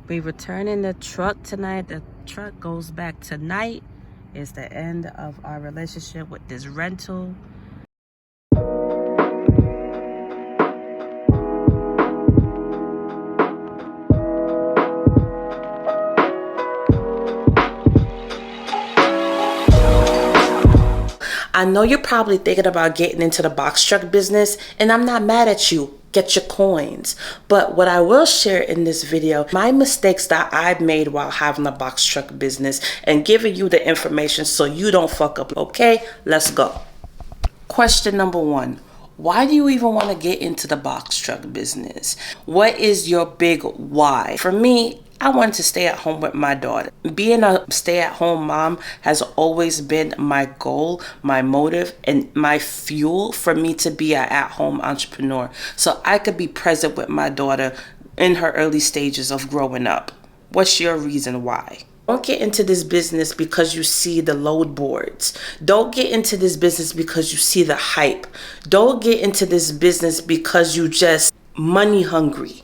We returning the truck tonight. The truck goes back tonight. It's the end of our relationship with this rental. I know you're probably thinking about getting into the box truck business, and I'm not mad at you. Get your coins. But what I will share in this video, my mistakes that I've made while having a box truck business and giving you the information so you don't fuck up. Okay, let's go. Question number one. Why do you even want to get into the box truck business? What is your big why? For me, I wanted to stay at home with my daughter. Being a stay-at-home mom has always been my goal, my motive, and my fuel for me to be an at-home entrepreneur. So I could be present with my daughter in her early stages of growing up. What's your reason why? Don't get into this business because you see the load boards. Don't get into this business because you see the hype. Don't get into this business because you just money hungry.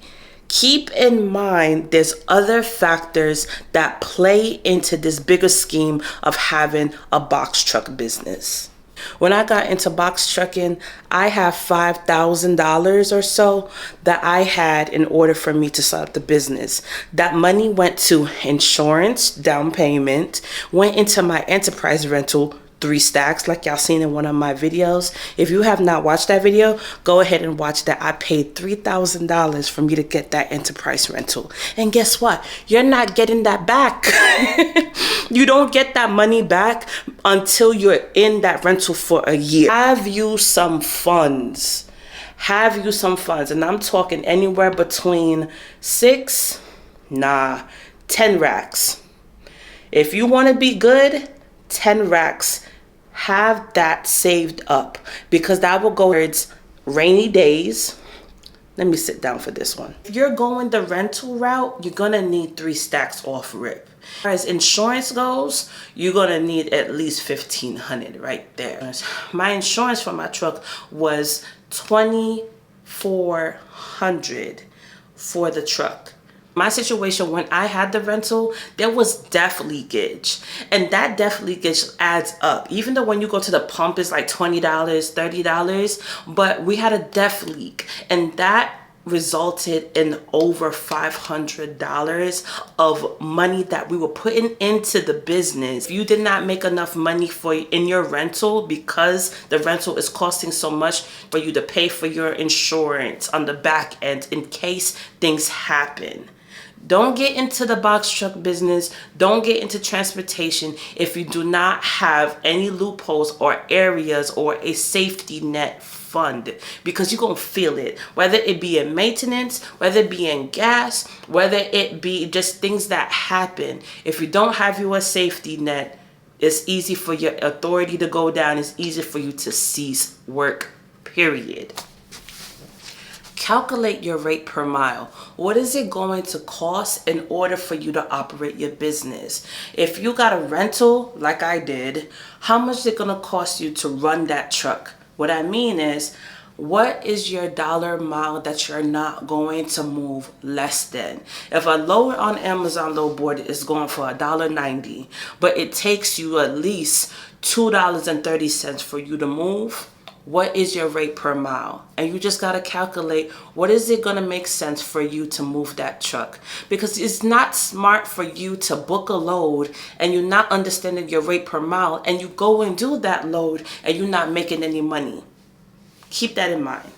Keep in mind there's other factors that play into this bigger scheme of having a box truck business. When I got into box trucking, I have $5,000 or so that I had in order for me to start up the business. That money went to insurance, down payment, went into my enterprise rental, 3 stacks, like y'all seen in one of my videos. If you have not watched that video, go ahead and watch that. I paid $3,000 for me to get that enterprise rental. And guess what? You're not getting that back. You don't get that money back until you're in that rental for a year. Have you some funds. Have you some funds. And I'm talking anywhere between 10 racks. If you want to be good, 10 racks. Have that saved up because that will go towards rainy days. Let me sit down for this one. If you're going the rental route, you're gonna need 3 stacks off rip. As insurance goes, you're gonna need at least $1,500 right there. My insurance for my truck was $2,400 for the truck. My situation when I had the rental, there was def leakage, and that def leakage adds up. Even though when you go to the pump it's like $20, $30, but we had a def leak, and that resulted in over $500 of money that we were putting into the business. If you did not make enough money in your rental because the rental is costing so much for you to pay for your insurance on the back end in case things happen. Don't get into the box truck business. Don't get into transportation if you do not have any loopholes or areas or a safety net fund, because you're going to feel it, whether it be in maintenance, whether it be in gas, whether it be just things that happen. If you don't have your safety net, it's easy for your authority to go down. It's easy for you to cease work, period. Calculate your rate per mile. What is it going to cost in order for you to operate your business? If you got a rental, like I did, how much is it going to cost you to run that truck? What I mean is, what is your dollar mile that you're not going to move less than? If a load on Amazon load board is going for $1.90, but it takes you at least $2.30 for you to move, what is your rate per mile? And you just got to calculate, what is it going to make sense for you to move that truck? Because it's not smart for you to book a load and you're not understanding your rate per mile, and you go and do that load and you're not making any money. Keep that in mind.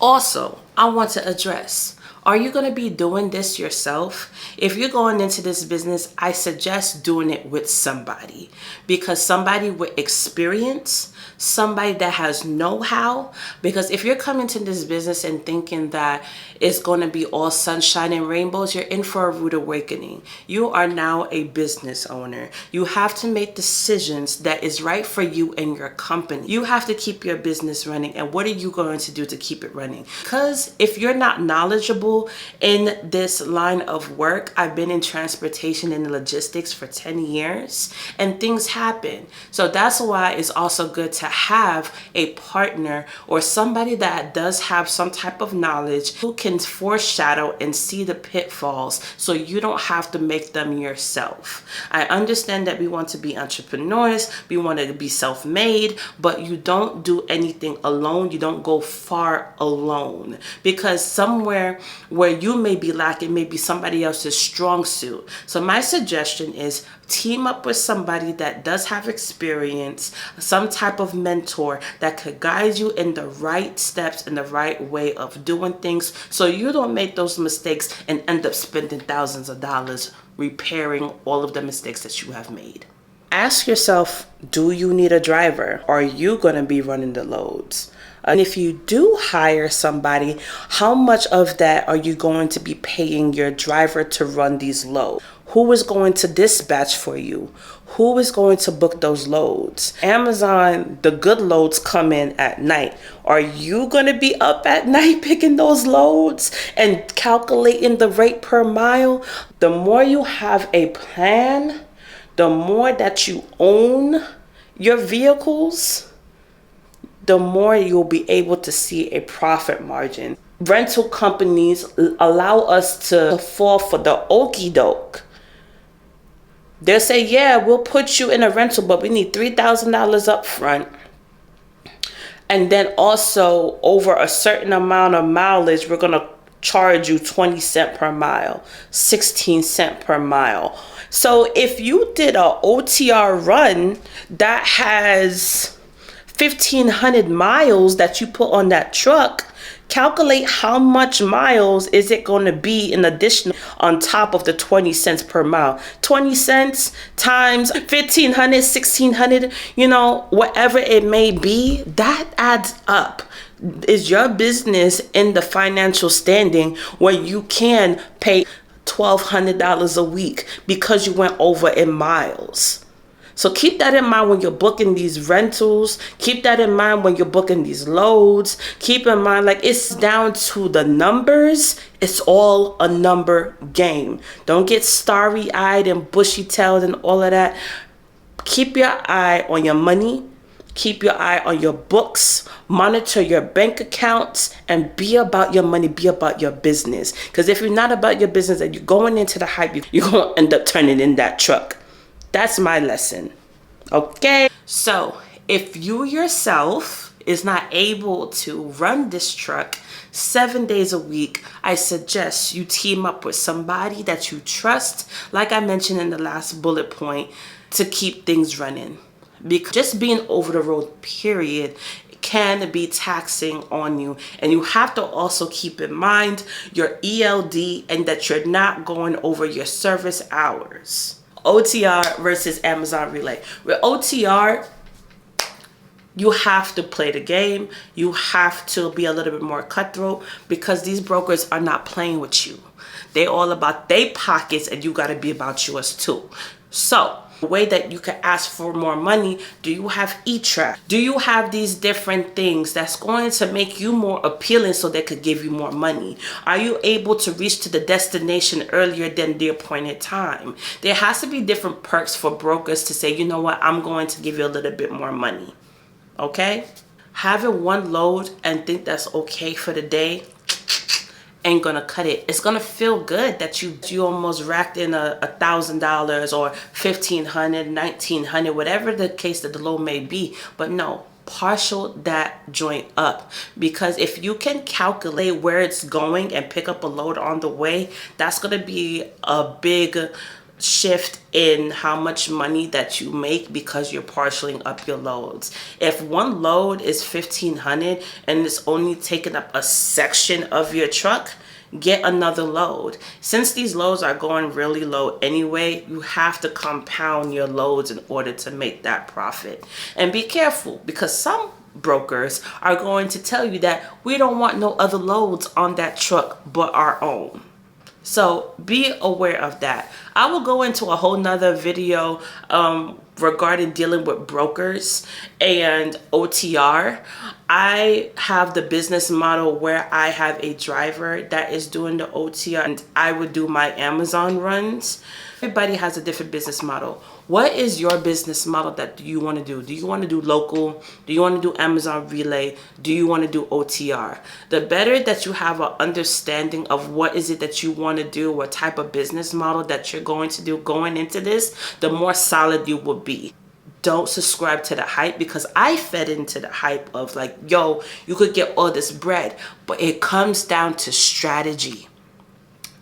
Also, I want to address, are you going to be doing this yourself? If you're going into this business, I suggest doing it with somebody, because somebody with experience, somebody that has know-how. Because if you're coming to this business and thinking that it's going to be all sunshine and rainbows, you're in for a rude awakening. You are now a business owner. You have to make decisions that is right for you and your company. You have to keep your business running. And what are you going to do to keep it running? Because if you're not knowledgeable successful in this line of work. I've been in transportation and logistics for 10 years and things happen. So that's why it's also good to have a partner or somebody that does have some type of knowledge who can foreshadow and see the pitfalls so you don't have to make them yourself. I understand that we want to be entrepreneurs, we want to be self-made, but you don't do anything alone. You don't go far alone, because somewhere where you may be lacking may be somebody else's strong suit. So my suggestion is team up with somebody that does have experience, some type of mentor that could guide you in the right steps, in the right way of doing things, so you don't make those mistakes and end up spending thousands of dollars repairing all of the mistakes that you have made. Ask yourself, do you need a driver? Are you going to be running the loads? And if you do hire somebody, how much of that are you going to be paying your driver to run these loads? Who is going to dispatch for you? Who is going to book those loads? Amazon, the good loads come in at night. Are you going to be up at night picking those loads and calculating the rate per mile? The more you have a plan, the more that you own your vehicles, the more you'll be able to see a profit margin. Rental companies allow us to fall for the okie doke. They'll say, yeah, we'll put you in a rental, but we need $3,000 up front. And then also over a certain amount of mileage, we're going to charge you 20 cents per mile, 16 cents per mile. So if you did a OTR run that has 1,500 miles that you put on that truck, calculate how much miles is it going to be in addition on top of the 20 cents per mile. 20 cents times 1,500, 1,600, whatever it may be, that adds up. Is your business in the financial standing where you can pay $1,200 a week because you went over in miles? So keep that in mind when you're booking these rentals. Keep that in mind when you're booking these loads. Keep in mind, it's down to the numbers. It's all a number game. Don't get starry-eyed and bushy-tailed and all of that. Keep your eye on your money. Keep your eye on your books. Monitor your bank accounts and be about your money. Be about your business. Because if you're not about your business and you're going into the hype, you're going to end up turning in that truck. That's my lesson. Okay? So if you yourself is not able to run this truck 7 days a week, I suggest you team up with somebody that you trust, like I mentioned in the last bullet point, to keep things running. Because just being over the road, period, can be taxing on you. And you have to also keep in mind your ELD and that you're not going over your service hours. OTR versus Amazon Relay. With OTR, you have to play the game. You have to be a little bit more cutthroat because these brokers are not playing with you. They're all about their pockets and you got to be about yours too. So the way that you can ask for more money, do you have E-Track? Do you have these different things that's going to make you more appealing so they could give you more money? Are you able to reach to the destination earlier than the appointed time? There has to be different perks for brokers to say, you know what, I'm going to give you a little bit more money. Okay? Having one load and think that's okay for the day ain't gonna cut it. It's gonna feel good that you almost racked in $1,000 or $1,500, $1,900, whatever the case that the load may be. But no, partial that joint up, because if you can calculate where it's going and pick up a load on the way, that's gonna be a big shift in how much money that you make because you're partialing up your loads. If one load is $1,500 and it's only taking up a section of your truck, get another load. Since these loads are going really low anyway, you have to compound your loads in order to make that profit. And be careful, because some brokers are going to tell you that we don't want no other loads on that truck but our own. So be aware of that. I will go into a whole nother video regarding dealing with brokers and OTR. I have the business model where I have a driver that is doing the OTR and I would do my Amazon runs. Everybody has a different business model. What is your business model that you want to do? Do you want to do local? Do you want to do Amazon Relay? Do you want to do OTR? The better that you have an understanding of what is it that you want to do, what type of business model that you're going to do going into this, the more solid you will be. Don't subscribe to the hype, because I fed into the hype of like, yo, you could get all this bread, but it comes down to strategy.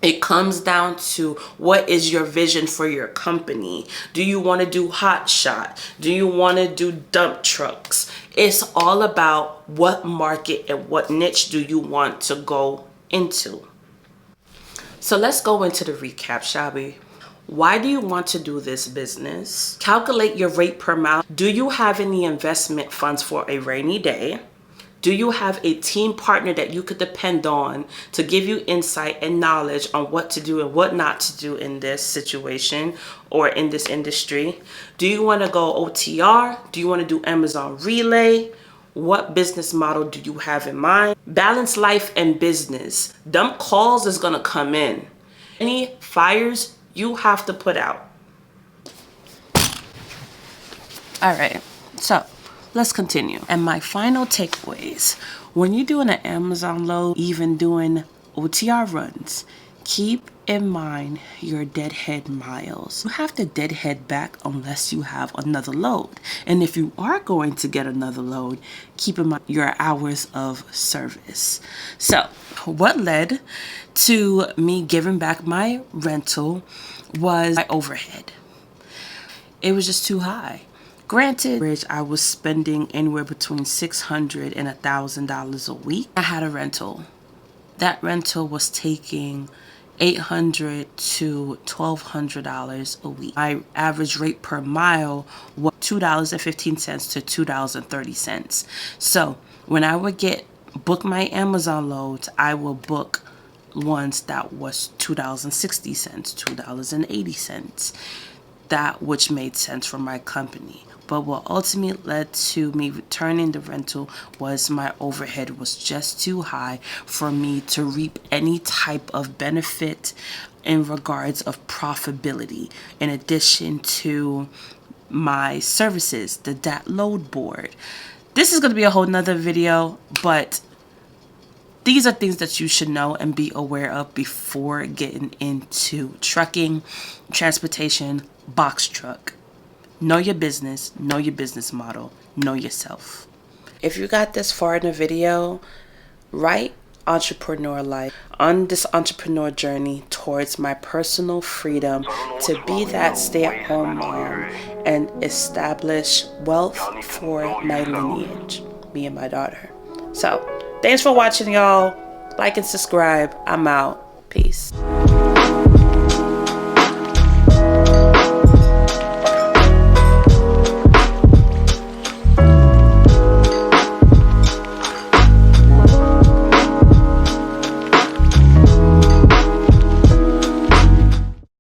It comes down to what is your vision for your company. Do you want to do hot shot? Do you want to do dump trucks? It's all about what market and what niche do you want to go into. So let's go into the recap, shall we? Why do you want to do this business? Calculate your rate per mile. Do you have any investment funds for a rainy day? Do you have a team partner that you could depend on to give you insight and knowledge on what to do and what not to do in this situation or in this industry? Do you want to go OTR? Do you want to do Amazon Relay? What business model do you have in mind? Balance life and business. Dump calls is going to come in. Any fires you have to put out. All right, so let's continue. And my final takeaways: when you're doing an Amazon load, even doing OTR runs, keep in mind your deadhead miles. You have to deadhead back unless you have another load. And if you are going to get another load, keep in mind your hours of service. So what led to me giving back my rental was my overhead. It was just too high. Granted, I was spending anywhere between $600 and $1,000 a week. I had a rental. That rental was taking $800 to $1,200 a week. My average rate per mile was $2.15 to $2.30. So when I would book my Amazon loads, I will book ones that was $2.60, $2.80. That which made sense for my company. But what ultimately led to me returning the rental was my overhead was just too high for me to reap any type of benefit in regards of profitability. In addition to my services, the DAT load board. This is going to be a whole nother video, but these are things that you should know and be aware of before getting into trucking, transportation, box truck. Know your business, know your business model, know yourself. If you got this far in the video, write entrepreneur life. On this entrepreneur journey towards my personal freedom to be that stay-at-home mom and establish wealth for my lineage, me and my daughter. So thanks for watching, y'all. Like and subscribe. I'm out. Peace.